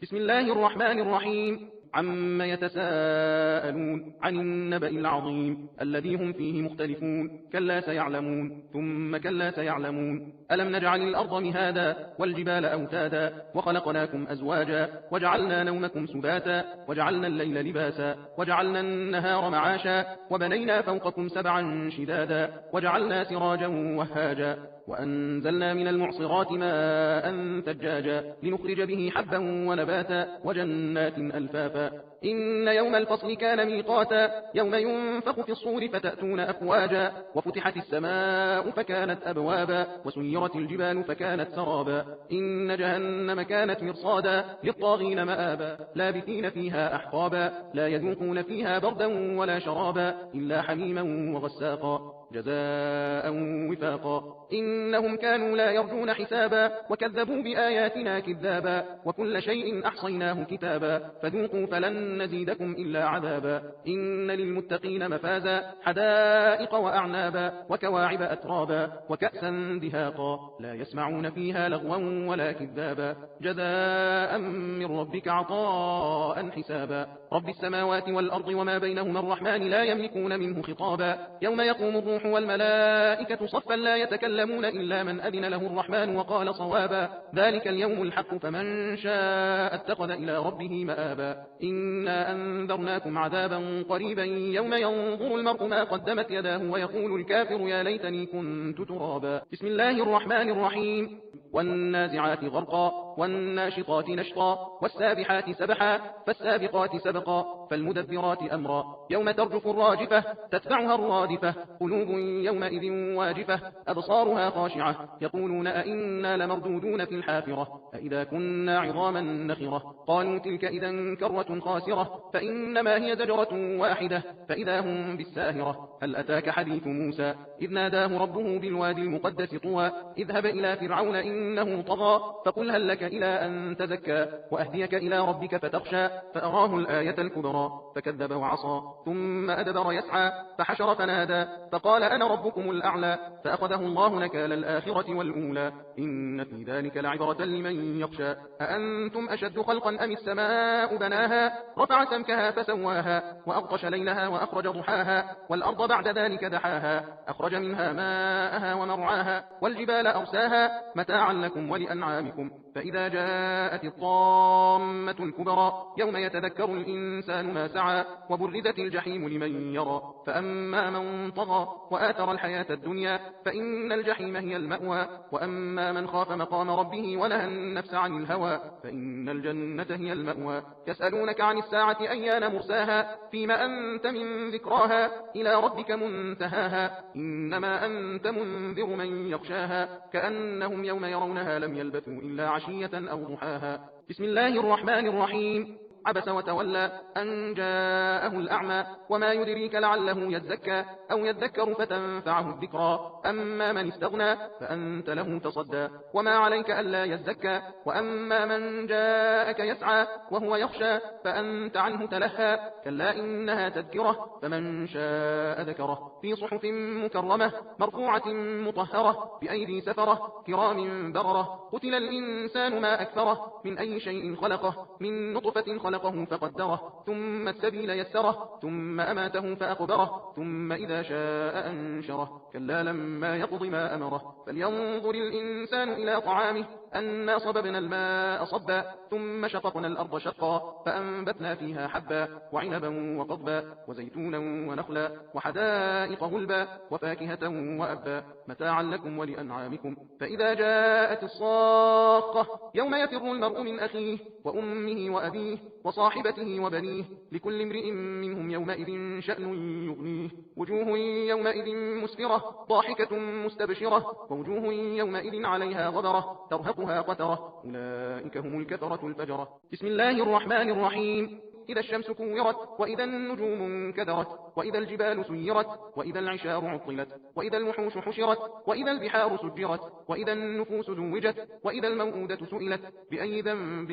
بسم الله الرحمن الرحيم. عما يتساءلون عن النبأ العظيم الذي هم فيه مختلفون. كلا سيعلمون ثم كلا سيعلمون. ألم نجعل الأرض مهادا والجبال أوتادا وخلقناكم أزواجا وجعلنا نومكم سباتا وجعلنا الليل لباسا وجعلنا النهار معاشا وبنينا فوقكم سبعا شدادا وجعلنا سراجا وهاجا وأنزلنا من المعصرات ماء ثجاجا لنخرج به حبا ونباتا وجنات ألفافا. إن يوم الفصل كان ميقاتا يوم ينفخ في الصور فتأتون أفواجا وفتحت السماء فكانت أبوابا وسيرت الجبال فكانت سرابا. إن جهنم كانت مرصادا للطاغين مآبا لابثين فيها أحقابا لا يذوقون فيها بردا ولا شرابا إلا حميما وغساقا جزاء وفاقا. إنهم كانوا لا يرجون حسابا وكذبوا بآياتنا كذابا وكل شيء أحصيناه كتابا فذوقوا فلن نزيدكم إلا عذابا. إن للمتقين مفازا حدائق وأعنابا وكواعب أترابا وكأسا دهاقا لا يسمعون فيها لغوا ولا كذابا جزاء من ربك عطاء حسابا. رب السماوات والأرض وما بينهما الرحمن لا يملكون منه خطابا. يوم يقوم الروح والملائكة صفا لا يتكلمون إلا من أذن له الرحمن وقال صوابا. ذلك اليوم الحق فمن شاء اتخذ إلى ربه مآبا. إنا أنذرناكم عذابا قريبا يوم ينظر المرء ما قدمت يداه ويقول الكافر يا ليتني كنت ترابا. بسم الله الرحمن الرحيم. والنازعات غرقا والناشطات نشطا والسابحات سبحا فالسابقات سبقا فالمدبرات أمرا. يوم ترجف الراجفة تتبعها الرادفة قلوب يومئذ واجفة أبصارها خاشعة يقولون أئنا لمردودون في الحافرة أئذا كنا عظاما نخرة. قالوا تلك إذا كرة خاسرة فإنما هي زجرة واحدة فإذا هم بالساهرة. هل أتاك حديث موسى إذ ناداه ربه بالوادي المقدس طوى اذهب إلى فرعون إنه طغى فقل هل لك إلى أن تزكى وأهديك إلى ربك فتخشى فأراه الآية الكبرى فكذب وعصى ثم أدبر يسعى فحشر فنادى فقال أنا ربكم الأعلى فأخذه الله نكال الآخرة والأولى. إن في ذلك لعبرة لمن يخشى. أأنتم أشد خلقا أم السماء بناها رفع سمكها فسواها وأغطش ليلها وأخرج ضحاها والأرض بعد ذلك دحاها أخرج منها ماءها ومرعاها والجبال أرساها متاعا لكم ولأنعامكم. فإذا جاءت الطامة الكبرى يوم يتذكر الإنسان ما سعى وبرزت الجحيم لمن يرى. فأما من طغى وآثر الحياة الدنيا فإن الجحيم هي المأوى. وأما من خاف مقام ربه ونهى النفس عن الهوى فإن الجنة هي المأوى. يسألونك عن الساعة أيان مرساها فيما أنت من ذكراها إلى ربك منتهاها إنما أنت منذر من يخشاها كأنهم يوم يرونها لم يلبثوا إلا عشية أو ضحاها. بسم الله الرحمن الرحيم. عبس وتولى أن جاءه الأعمى وما يدريك لعله يزكى أو يذكر فتنفعه الذكرى. أما من استغنى فأنت له تصدى وما عليك ألا يزكى. وأما من جاءك يسعى وهو يخشى فأنت عنه تلهى كلا إنها تذكرة فمن شاء ذكره في صحف مكرمة مرفوعة مطهرة بأيدي سفرة كرام بررة. قتل الإنسان ما أكثره من أي شيء خلقه من نطفة خلقه فقدره ثم السبيل يسره ثم أماته فأقبره ثم إذا شاء أنشره كلا لما يقض ما أمره. فلينظر الإنسان إلى طعامه أنا صببنا الماء صبا ثم شققنا الأرض شقا فأنبتنا فيها حبا وعنبا وقضبا وزيتونا ونخلا وحدائق غلبا وفاكهة وأبا متاعا لكم ولأنعامكم. فإذا جاءت الصاخة يوم يفر المرء من أخيه وأمه وأبيه وصاحبته وبنيه لكل امرئ منهم يومئذ شأن يغنيه. وجوه يومئذ مسفرة ضاحكة مستبشرة ووجوه يومئذ عليها غبرة ترهقها قترة أولئك هم الكفرة الفجرة. بسم الله الرحمن الرحيم. إذا الشمس كورت وإذا النجوم انكدرت وإذا الجبال سيرت وإذا العشار عطلت وإذا الوحوش حشرت وإذا البحار سجرت وإذا النفوس زوجت وإذا الموءودة سئلت بأي ذنب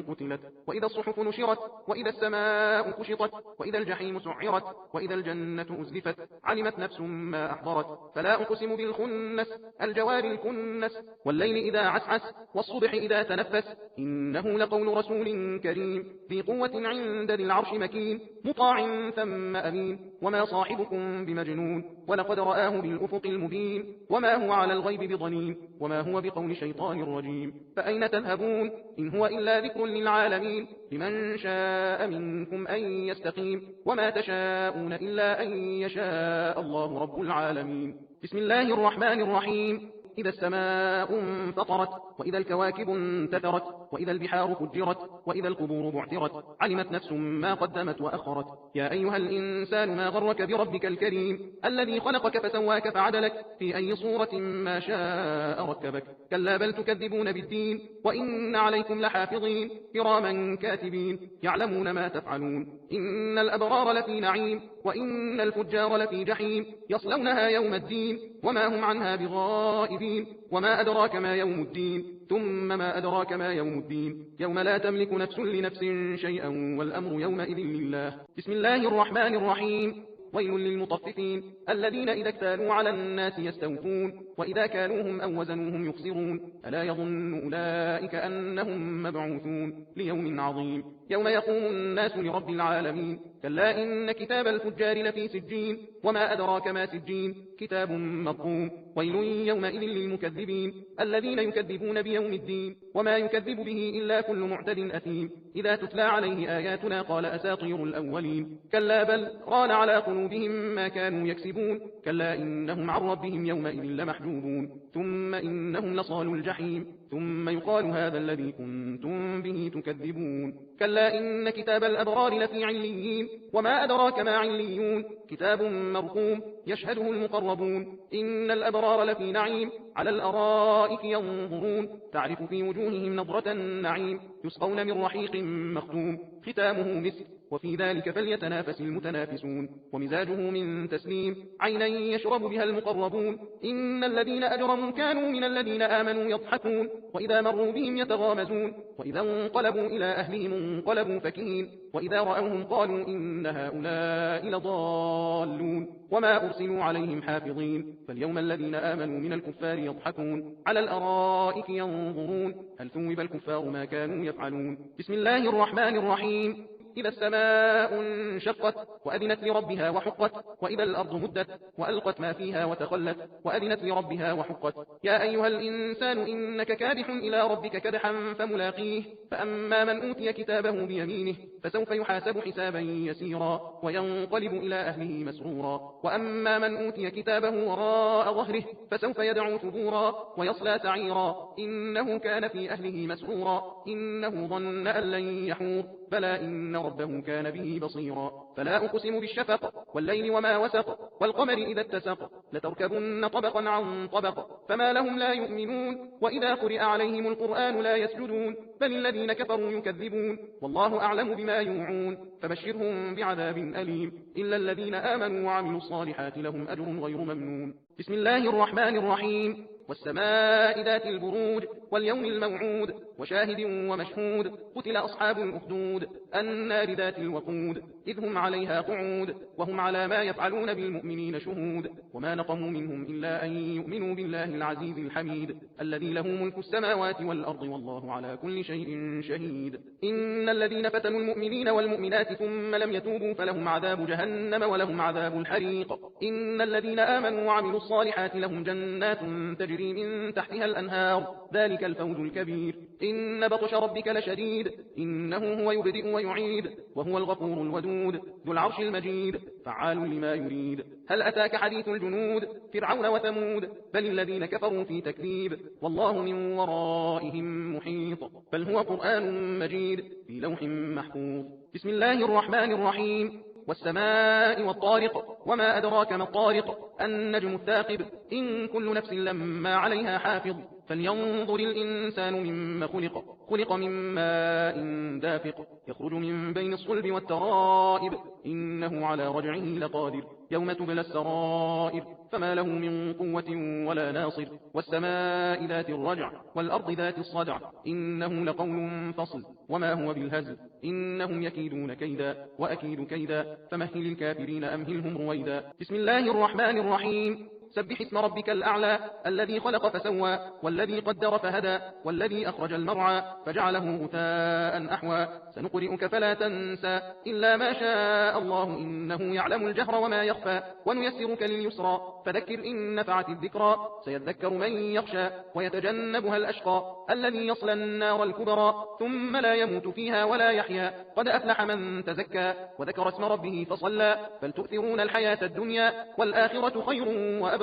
قتلت وإذا الصحف نشرت وإذا السماء كشطت وإذا الجحيم سعرت وإذا الجنة أزلفت علمت نفس ما أحضرت فلا أقسم بالخنس الجوار الكنس والليل إذا عسعس والصبح إذا تنفس إنه لقول رسول كريم ذي قوة عند ذي العرش مكين مطاع ثم أمين وما صاحبكم بمجنون ولقد رآه بالأفق المبين وما هو على الغيب بضنين وما هو بقول شيطان رجيم فأين تذهبون إن هو إلا ذكر للعالمين لمن شاء منكم أن يستقيم وما تشاءون إلا أن يشاء الله رب العالمين بسم الله الرحمن الرحيم إذا السماء انفطرت وإذا الكواكب انتثرت وإذا البحار فجرت وإذا القبور بعثرت علمت نفس ما قدمت وأخرت يا أيها الإنسان ما غرك بربك الكريم الذي خلقك فسواك فعدلك في أي صورة ما شاء ركبك كلا بل تكذبون بالدين وإن عليكم لحافظين كراما كاتبين يعلمون ما تفعلون إن الأبرار لفي نعيم وإن الفجار لفي جحيم يصلونها يوم الدين وما هم عنها بغائبين وما أدراك ما يوم الدين ثم ما أدراك ما يوم الدين يوم لا تملك نفس لنفس شيئا والأمر يومئذ لله بسم الله الرحمن الرحيم ويل للمطففين الذين إذا اكتالوا على الناس يستوفون وإذا كالوهم أو وزنوهم يخسرون ألا يظن أولئك أنهم مبعوثون ليوم عظيم يوم يقوم الناس لرب العالمين كلا إن كتاب الفجار لفي سجين وما أدراك ما سجين كتاب مرقوم ويل يومئذ للمكذبين الذين يكذبون بيوم الدين وما يكذب به إلا كل معتد أثيم إذا تتلى عليه آياتنا قال أساطير الأولين كلا بل ران على قلوبهم ما كانوا يكسبون كلا إنهم عن ربهم يومئذ لمحجوبون ثم إنهم لصالوا الجحيم ثم يقال هذا الذي كنتم به تكذبون كلا إن كتاب الأبرار لفي عليين وما أدراك ما عليون كتاب مرقوم يشهده المقربون إن الأبرار لفي نعيم على الأرائك ينظرون تعرف في وجوههم نظرة النعيم يسقون من رحيق مختوم ختامه مسك وفي ذلك فليتنافس المتنافسون ومزاجه من تسليم عينا يشرب بها المقربون إن الذين أجرموا كانوا من الذين آمنوا يضحكون وإذا مروا بهم يتغامزون وإذا انقلبوا إلى أهلهم انقلبوا فكهين وإذا رأوهم قالوا إن هؤلاء لضالون وما أرسلوا عليهم حافظين فاليوم الذين آمنوا من الكفار يضحكون على الأرائك ينظرون هل ثوب الكفار ما كانوا يفعلون بسم الله الرحمن الرحيم إذا السماء انشقت وأذنت لربها وحقت وإذا الأرض مدت وألقت ما فيها وتخلت وأذنت لربها وحقت يا أيها الإنسان إنك كادح إلى ربك كدحا فملاقيه فأما من أوتي كتابه بيمينه فسوف يحاسب حسابا يسيرا وينقلب إلى أهله مسرورا وأما من أوتي كتابه وراء ظهره فسوف يدعو ثبورا ويصلى سعيرا إنه كان في أهله مسرورا إنه ظن أن لن يحور بلى إن ربه كان به بصيرا فلا أقسم بالشفق والليل وما وسق والقمر إذا اتسق لتركبن طبقا عن طبق فما لهم لا يؤمنون وإذا قرئ عليهم القرآن لا يسجدون بل الذين كفروا يكذبون والله أعلم بما يوعون فبشرهم بعذاب أليم إلا الذين آمنوا وعملوا الصالحات لهم أجر غير ممنون بسم الله الرحمن الرحيم والسماء ذات البروج واليوم الموعود وشاهد ومشهود قتل أصحاب الأخدود النار ذات الوقود إذ هم عليها قعود وهم على ما يفعلون بالمؤمنين شهود وما نقموا منهم إلا أن يؤمنوا بالله العزيز الحميد الذي له ملك السماوات والأرض والله على كل شيء شهيد إن الذين فتنوا المؤمنين والمؤمنات ثم لم يتوبوا فلهم عذاب جهنم ولهم عذاب الحريق إن الذين آمنوا وعملوا الصالحات لهم جنات تجري من تحتها الأنهار ذلك الفوز الكبير إن بطش ربك لشديد إنه هو يبدئ ويعيد وهو الغفور الودود ذو العرش المجيد فعال لما يريد هل أتاك حديث الجنود فرعون وثمود بل الذين كفروا في تكذيب والله من ورائهم محيط بل هو قرآن مجيد في لوح محفوظ بسم الله الرحمن الرحيم والسماء والطارق وما أدراك ما الطارق النجم الثاقب إن كل نفس لما عليها حافظ فلينظر الإنسان مما خلق. خلق من ماء دافق يخرج من بين الصلب والترائب، إنه على رجعه لقادر. يوم تبلى السرائر فما له من قوة ولا ناصر. والسماء ذات الرجع والأرض ذات الصدع، إنه لقول فصل وما هو بالهزل. إنهم يكيدون كيدا وأكيد كيدا، فمهل الكافرين أمهلهم رويدا. بسم الله الرحمن الرحيم. سبح اسم ربك الأعلى الذي خلق فسوى والذي قدر فهدى والذي أخرج المرعى فجعله غثاء أحوى. سنقرئك فلا تنسى إلا ما شاء الله إنه يعلم الجهر وما يخفى. ونيسرك لليسرى فذكر إن نفعت الذكرى. سيذكر من يخشى ويتجنبها الأشقى الذي يصلى النار الكبرى ثم لا يموت فيها ولا يحيا. قد أفلح من تزكى وذكر اسم ربه فصلى. بل تؤثرون الحياة الدنيا والآخرة خير وأبقى.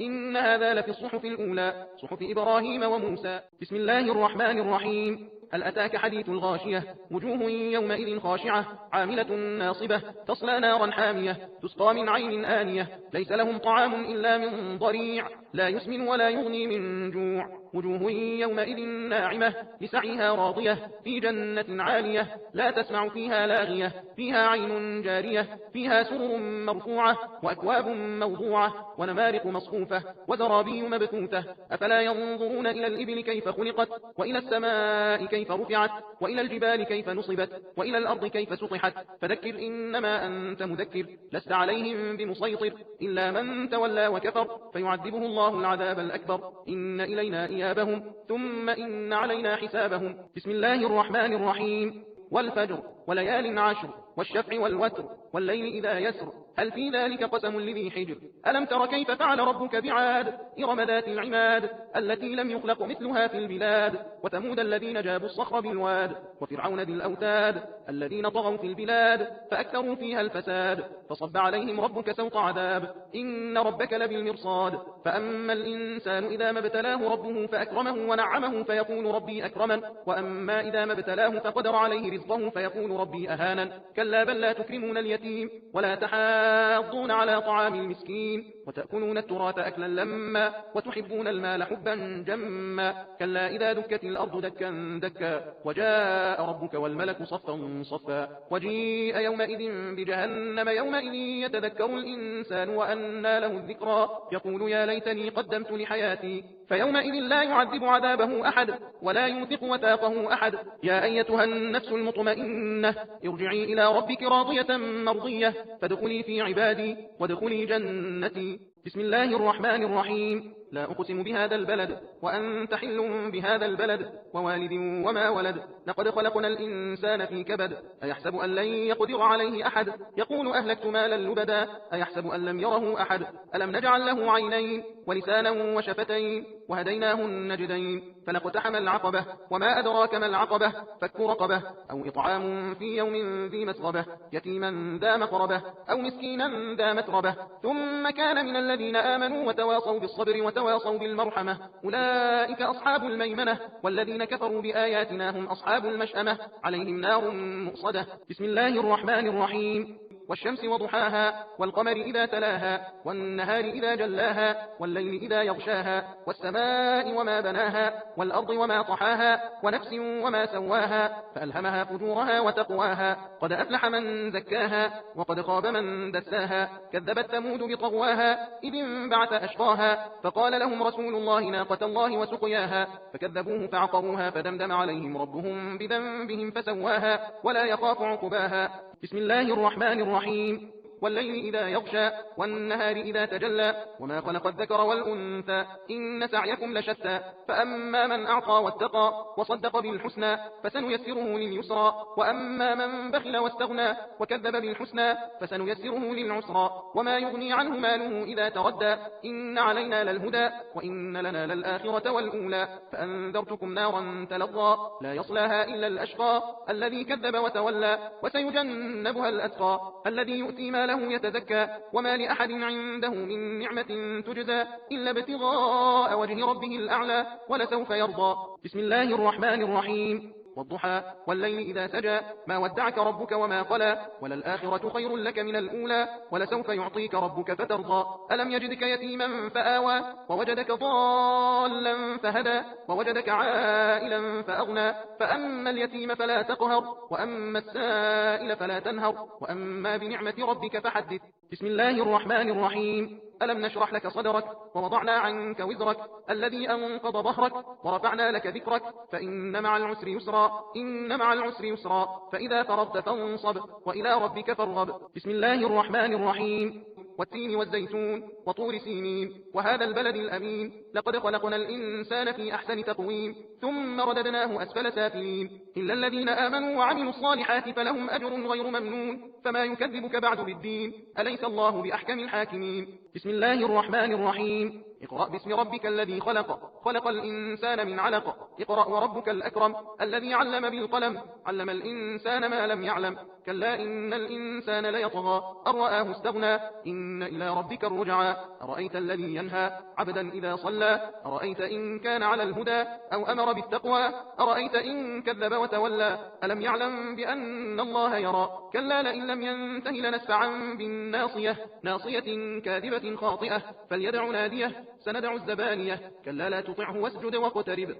إن هذا لفي الصحف الأولى صحف إبراهيم وموسى. بسم الله الرحمن الرحيم. هل أتاك حديث الغاشية وجوه يومئذ خاشعة عاملة ناصبة تصلى نارا حامية تسقى من عين آنية ليس لهم طعام إلا من ضريع لا يسمن ولا يغني من جوع. وجوه يومئذ ناعمة لسعيها راضية في جنة عالية لا تسمع فيها لاغية فيها عين جارية فيها سرر مرفوعة وأكواب موضوعة ونمارق مصفوفة وزرابي مبثوثة. أفلا ينظرون إلى الإبل كيف خلقت وإلى السماء كيف رفعت وإلى الجبال كيف نصبت وإلى الأرض كيف سطحت. فذكر إنما أنت مذكر لست عليهم بمسيطر إلا من تولى وكفر فيعذبه الله العذاب الأكبر. إن إلينا إيابهم ثم إن علينا حسابهم. بسم الله الرحمن الرحيم. والفجر وليال عشر والشفع والوتر والليل إذا يسر هل في ذلك قسم لذي حجر. ألم تر كيف فعل ربك بعاد إرم ذات العماد التي لم يخلق مثلها في البلاد. وثمود الذين جابوا الصخر بالواد وفرعون ذي الأوتاد الذين طغوا في البلاد فأكثروا فيها الفساد. فصب عليهم ربك سوط عذاب إن ربك لبالمرصاد. فأما الإنسان إذا ما ابتلاه ربه فأكرمه ونعمه فيقول ربي أكرمن. وأما إذا ما ابتلاه فقدر عليه رزقه فيقول ربي أهانن. كلا بل لا تكرمون اليتيم ولا تحاضون على طعام المسكين وتأكلون التراث أكلا لما وتحبون المال حبا جما. كلا إذا دكت الأرض دكا دكا وجاء ربك والملك صفا صفا. وجيء يومئذ بجهنم يومئذ يتذكر الإنسان وأنى له الذكرى يقول يا ليتني قدمت لحياتي. فيومئذ لا يعذب عذابه أحد ولا يوثق وثاقه أحد. يا أيتها النفس المطمئنة ارجعي إلى ربك راضية مرضية فادخلي في عبادي وادخلي جنتي. بسم الله الرحمن الرحيم. لا أقسم بهذا البلد وأنت حل بهذا البلد ووالد وما ولد. لقد خلقنا الإنسان في كبد أيحسب أن لن يقدر عليه أحد. يقول أهلكت مالا لبدا أيحسب أن لم يره أحد. ألم نجعل له عينين ولسانا وشفتين وهديناه النجدين. فلاقتحم العقبة وما أدراك ما العقبة فك رقبة أو إطعام في يوم ذي مسغبة يتيما ذا مقربة أو مسكينا ذا متربة ثم كان من الذين آمنوا وتواصوا بالصبر وتواصوا بالمرحمة أولئك أصحاب الميمنة. والذين كفروا بآياتنا هم أصحاب المشأمة عليهم نار مؤصدة. بسم الله الرحمن الرحيم. والشمس وضحاها والقمر إذا تلاها والنهار إذا جلاها والليل إذا يغشاها والسماء وما بناها والأرض وما طحاها ونفس وما سواها فألهمها فجورها وتقواها. قد أفلح من زكاها وقد خاب من دساها. كذبت ثمود بطغواها إذ انبعث أشقاها فقال لهم رسول الله ناقة الله وسقياها فكذبوه فعقروها فدمدم عليهم ربهم بذنبهم فسواها ولا يخاف عقباها. بسم الله الرحمن الرحيم. والليل إذا يغشى والنهار إذا تجلى وما خلق الذكر والأنثى إن سعيكم لشتى. فأما من أعطى واتقى وصدق بالحسنى فسنيسره لليسرى. وأما من بخل واستغنى وكذب بالحسنى فسنيسره للعسرى. وما يغني عنه ماله إذا تردى إن علينا للهدى وإن لنا للآخرة والأولى. فأنذرتكم نارا تلظى لا يصلاها إلا الأشقى الذي كذب وتولى. وسيجنبها الأتقى الذي يؤتي ماله يتزكى وما لأحد عنده من نعمة تجزى إلا ابتغاء وجه ربه الأعلى ولسوف يرضى. بسم الله الرحمن الرحيم. والضحى والليل إذا سجى ما ودعك ربك وما قلى وللآخرة خير لك من الأولى ولسوف يعطيك ربك فترضى ألم يجدك يتيما فآوى ووجدك ضالا فهدى ووجدك عائلا فأغنى فأما اليتيم فلا تقهر وأما السائل فلا تنهر وأما بنعمة ربك فحدث. بسم الله الرحمن الرحيم. ألم نشرح لك صدرك ووضعنا عنك وزرك الذي أنقض ظهرك ورفعنا لك ذكرك فإن مع العسر يسرا إن مع العسر يسرا فإذا فرغت فانصب وإلى ربك فارغب. بسم الله الرحمن الرحيم. والتين والزيتون وطور سينين وهذا البلد الأمين لقد خلقنا الإنسان في أحسن تقويم ثم رددناه أسفل سافلين إلا الذين آمنوا وعملوا الصالحات فلهم أجر غير ممنون فما يكذبك بعد بالدين أليس الله بأحكم الحاكمين. بسم الله الرحمن الرحيم. اقرأ باسم ربك الذي خلق الإنسان من علق اقرأ وربك الأكرم الذي علم بالقلم علم الإنسان ما لم يعلم كلا إن الإنسان ليطغى أن رآه استغنى إن إلى ربك الرجعى أرأيت الذي ينهى عبدا إذا صلى أرأيت إن كان على الهدى أو أمر بالتقوى أرأيت إن كذب وتولى ألم يعلم بأن الله يرى كلا لئن لم ينته لنسفعا بالناصية ناصية كاذبة خاطئة فليدع ناديه سندع الزبانية كلا لا تطعه واسجد واقترب.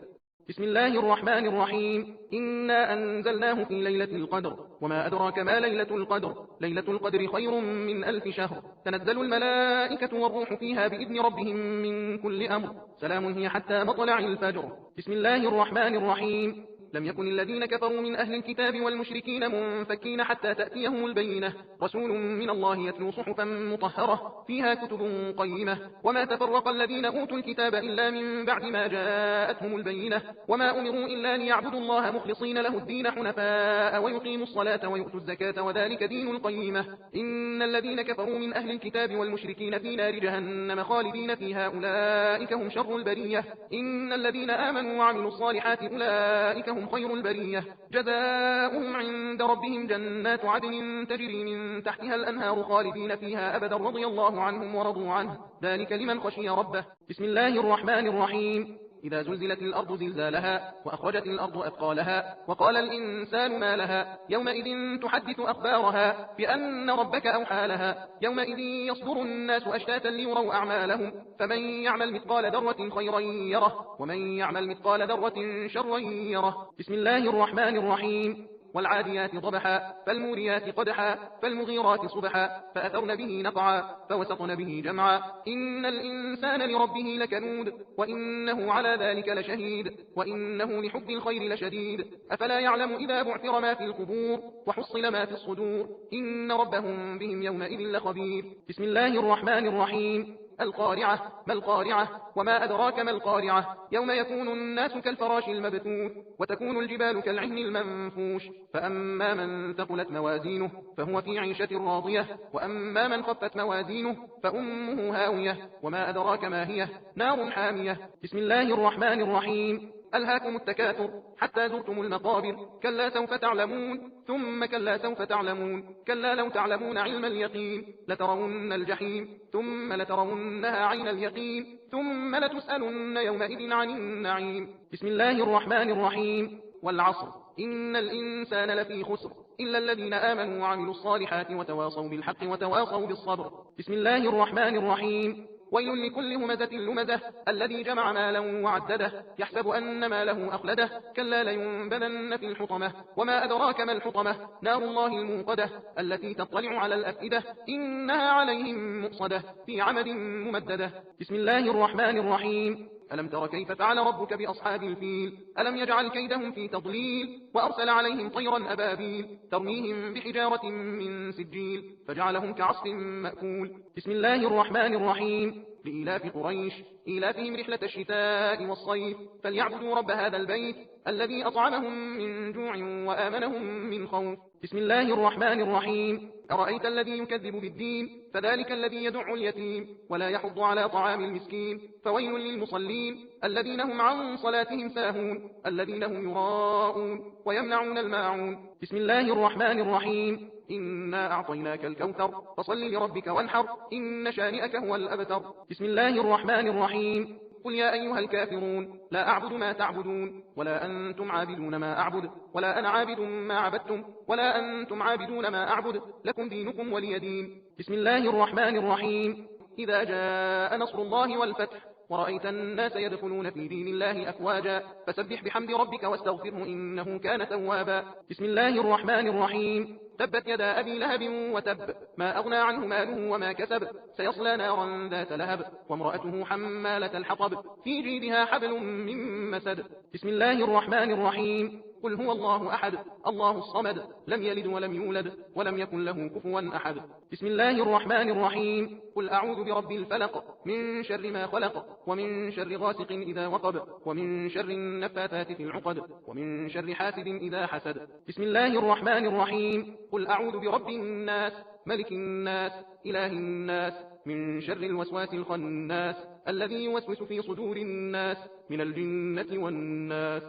بسم الله الرحمن الرحيم. إنا أنزلناه في ليلة القدر وما أدراك ما ليلة القدر ليلة القدر خير من 1000 شهر تنزل الملائكة والروح فيها بإذن ربهم من كل أمر سلام هي حتى مطلع الفجر. بسم الله الرحمن الرحيم. لم يكن الذين كفروا من أهل الكتاب والمشركين منفكين حتى تأتيهم البينة رسول من الله يتلو صحفا مطهرة فيها كتب قيمة وما تفرق الذين أوتوا الكتاب إلا من بعد ما جاءتهم البينة وما أمروا إلا ليعبدوا الله مخلصين له الدين حنفاء ويقيموا الصلاة ويؤتوا الزكاة وذلك دين القيمة إن الذين كفروا من أهل الكتاب والمشركين في نار جهنم خالدين فيها أولئك هم شر البرية إن الذين آمنوا وعملوا الصالحات أولئك هم خير البرية جزاؤهم عند ربهم جنات عدن تجري من تحتها الأنهار خالدين فيها أبدا رضي الله عنهم ورضوا عنه ذلك لمن خشي ربه. بسم الله الرحمن الرحيم. إذا زلزلت الأرض زلزالها وأخرجت الأرض أثقالها وقال الإنسان ما لها يومئذ تحدث أخبارها بأن ربك أوحى لها يومئذ يصدر الناس أشتاتا ليروا أعمالهم فمن يعمل مثقال ذرة خيرا يره ومن يعمل مثقال ذرة شرا يره. بسم الله الرحمن الرحيم. والعاديات ضبحا فالموريات قدحا فالمغيرات صبحا فأثرن به نقعا فوسطن به جمعا إن الإنسان لربه لكنود وإنه على ذلك لشهيد وإنه لحب الخير لشديد أفلا يعلم إذا بعثر ما في القبور وحصل ما في الصدور إن ربهم بهم يومئذ لخبير. بسم الله الرحمن الرحيم. القارعة ما القارعة وما أدراك ما القارعة يوم يكون الناس كالفراش المبثوث وتكون الجبال كالعهن المنفوش فأما من ثقلت موازينه فهو في عيشة راضية وأما من خفت موازينه فأمه هاوية وما أدراك ما هي نار حامية. بسم الله الرحمن الرحيم. ألهاكم التكاثر حتى زرتم المقابر كلا سوف تعلمون ثم كلا سوف تعلمون كلا لو تعلمون علم اليقين لترون الجحيم ثم لترونها عين اليقين ثم لتسألن يومئذ عن النعيم. بسم الله الرحمن الرحيم. والعصر إن الإنسان لفي خسر إلا الذين آمنوا وعملوا الصالحات وتواصوا بالحق وتواصوا بالصبر. بسم الله الرحمن الرحيم. ويل لكل همزة لمزة الذي جمع مالا وعدده يحسب أن ماله أخلده كلا لينبذن في الحطمة وما أدراك ما الحطمة نار الله الموقدة التي تطلع على الأفئدة إنها عليهم مؤصدة في عمد ممددة. بسم الله الرحمن الرحيم. ألم تر كيف فعل ربك بأصحاب الفيل ألم يجعل كيدهم في تضليل وأرسل عليهم طيرا أبابيل ترميهم بحجارة من سجيل فجعلهم كعصف مأكول. بسم الله الرحمن الرحيم. لإيلاف قريش إيلافهم رحلة الشتاء والصيف فليعبدوا رب هذا البيت الذي أطعمهم من جوع وآمنهم من خوف. بسم الله الرحمن الرحيم. أرأيت الذي يكذب بالدين فذلك الذي يدع اليتيم ولا يحض على طعام المسكين فويل للمصلين الذين هم عن صلاتهم ساهون الذين هم يراءون ويمنعون الماعون. بسم الله الرحمن الرحيم. إنا أعطيناك الكوثر فصل لربك وانحر إن شانئك هو الأبتر. بسم الله الرحمن الرحيم. قل يا أيها الكافرون لا أعبد ما تعبدون ولا أنتم عابدون ما أعبد ولا أنا عابد ما عبدتم ولا أنتم عابدون ما أعبد لكم دينكم ولي دين. بسم الله الرحمن الرحيم. إذا جاء نصر الله والفتح ورأيت الناس يدخلون في دين الله أفواجا فسبح بحمد ربك واستغفره إنه كان توابا. بسم الله الرحمن الرحيم. تبت يدا أبي لهب وتب ما أغنى عنه ماله وما كسب سيصلى نارا ذات لهب وامرأته حمالة الحطب في جيدها حبل من مسد. بسم الله الرحمن الرحيم. قل هو الله أحد الله الصمد لم يلد ولم يولد ولم يكن له كفوا أحد. بسم الله الرحمن الرحيم. قل أعوذ برب الفلق من شر ما خلق ومن شر غاسق إذا وقب ومن شر النفاثات في العقد ومن شر حاسد إذا حسد. بسم الله الرحمن الرحيم. قل أعوذ برب الناس ملك الناس إله الناس من شر الوسواس الخناس الذي يوسوس في صدور الناس من الجنة والناس.